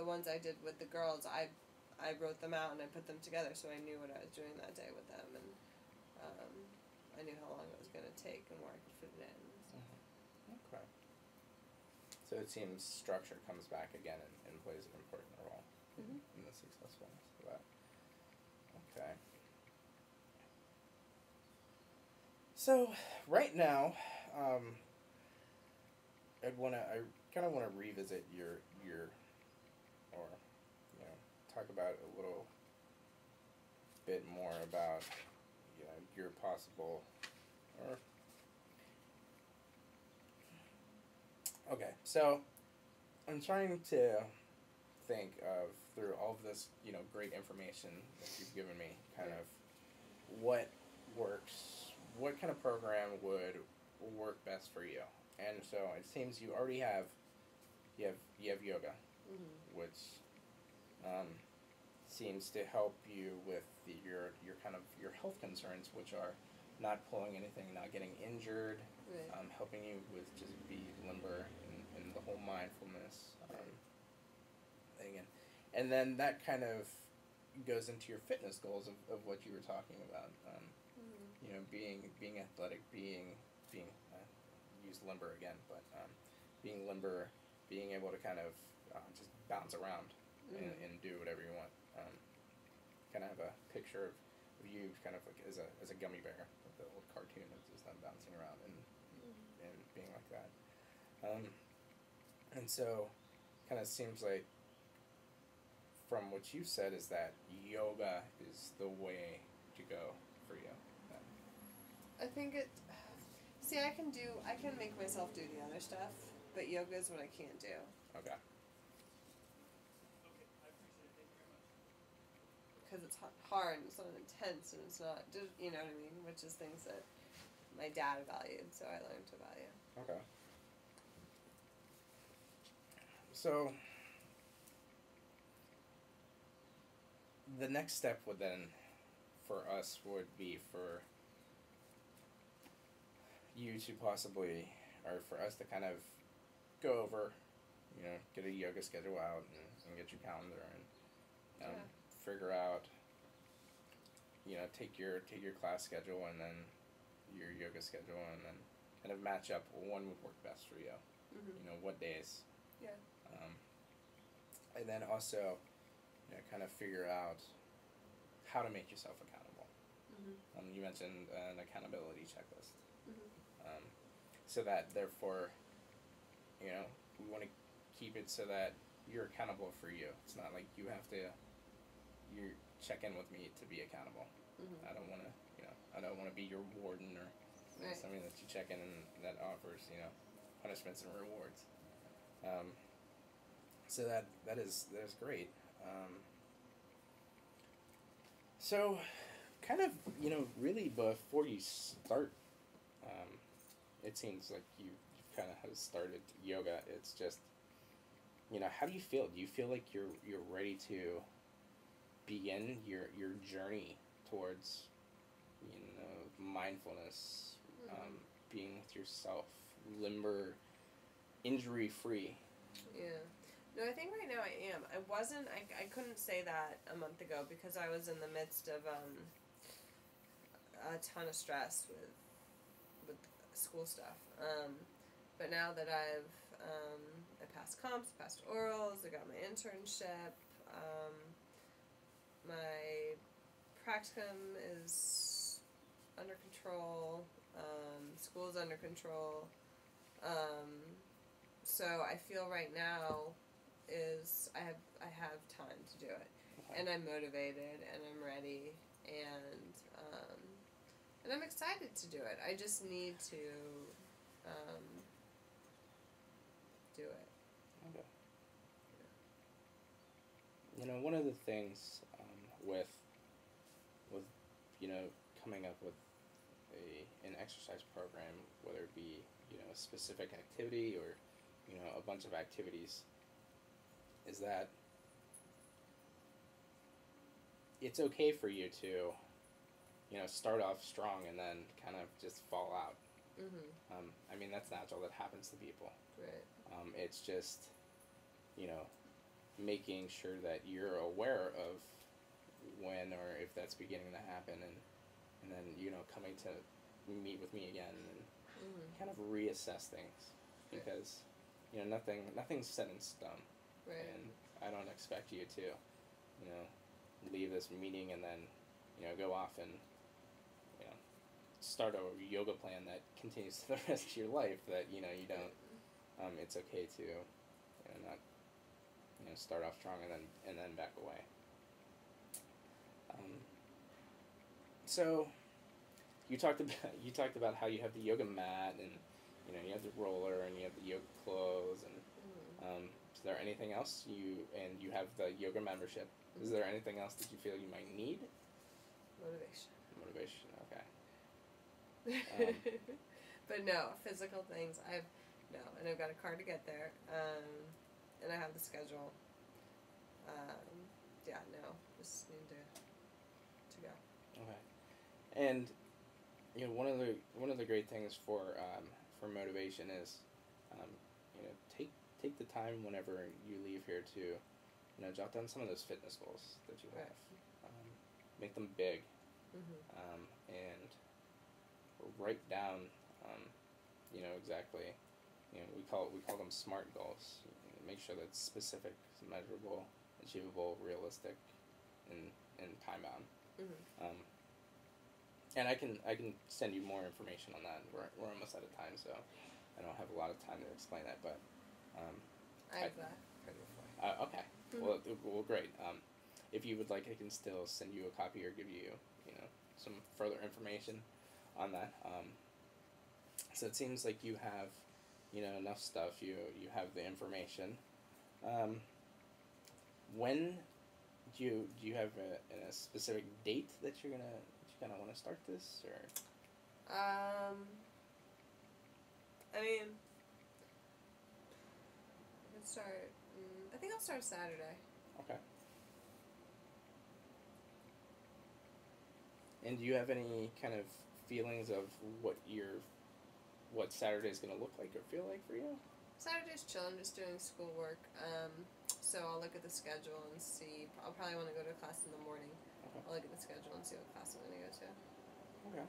ones I did with the girls, I wrote them out and I put them together, so I knew what I was doing that day with them, and I knew how long it was going to take and where I could fit it in. So. Okay. So it seems structure comes back again and plays an important role in the successfulness of that. Okay. So right now, I kind of want to revisit your or talk about a little bit more about your possible or okay. So I'm trying to think of through all of this great information that you've given me, kind of what works, what kind of program would work best for you. And so it seems you already have yoga, which seems to help you with your kind of your health concerns, which are not pulling anything, not getting injured, helping you with just be limber and the whole mindfulness thing, and then that kind of goes into your fitness goals of what you were talking about. Being athletic, being use limber again, but being limber, being able to kind of just bounce around and do whatever you want. Kind of have a picture of you kind of like as a gummy bear, like the old cartoon of just them bouncing around and being like that. And so, kind of seems like from what you said is that yoga is the way to go for you. I think I can make myself do the other stuff, but yoga is what I can't do. Okay. Because it's hard and it's not intense and it's not, you know what I mean? Which is things that my dad valued, so I learned to value. Okay. So, the next step would then, for us, would be for you to possibly, or for us to kind of go over, get a yoga schedule out and get your calendar and figure out, take your class schedule and then your yoga schedule and then kind of match up one would work best for you. What days. Yeah. And then also, kind of figure out how to make yourself accountable. You mentioned an accountability checklist. So that therefore, we want to keep it so that you're accountable for you. It's not like you have to, you check in with me to be accountable. I don't want to, I don't want to be your warden or something that you check in and that offers, punishments and rewards. So that is great. So, kind of, really before you start, it seems like you kind of have started yoga. It's just, how do you feel? Do you feel like you're ready to begin your journey towards, mindfulness, being with yourself, limber, injury free? Yeah. No, I think right now I am. I couldn't say that a month ago because I was in the midst of a ton of stress with school stuff. But now that I passed comps, passed orals, I got my internship, my practicum is under control, school's under control, so I feel right now I have time to do it, and I'm motivated, and I'm ready, and I'm excited to do it. I just need to do it. Okay. One of the things with coming up with an exercise program, whether it be a specific activity or a bunch of activities, is that it's okay for you to start off strong and then kind of just fall out. I mean, that's natural. That happens to people. Right. It's just making sure that you're aware of when or if that's beginning to happen, and then coming to meet with me again and kind of reassess things, because nothing's set in stone, and I don't expect you to leave this meeting and then go off and start a yoga plan that continues to the rest of your life, that you don't. It's okay to not start off strong and then back away. So you talked about how you have the yoga mat, and you have the roller, and you have the yoga clothes, and is there anything else you have the yoga membership? Is there anything else that you feel you might need? Motivation. Okay. But no, physical things. And I've got a car to get there, and I have the schedule. Just need to go. Okay. And one of the great things for motivation is, take the time whenever you leave here to jot down some of those fitness goals that you have. Make them big, and write down exactly. We call them SMART goals. Make sure that's specific, measurable, achievable, realistic, and time bound. And I can send you more information on that. We're almost out of time, so I don't have a lot of time to explain that. But I have that. Okay. Well, great. If you would like, I can still send you a copy or give you some further information on that. So it seems like you have enough stuff. You have the information. When do you have a specific date that you're gonna want to start this, or? I mean, I think I'll start Saturday. Okay. And do you have any kind of feelings of what Saturday's gonna look like or feel like for you? Saturday's chill. I'm just doing schoolwork. So I'll look at the schedule and see. I'll probably want to go to a class in the morning. Okay. I'll look at the schedule and see what class I'm going to go to. Okay.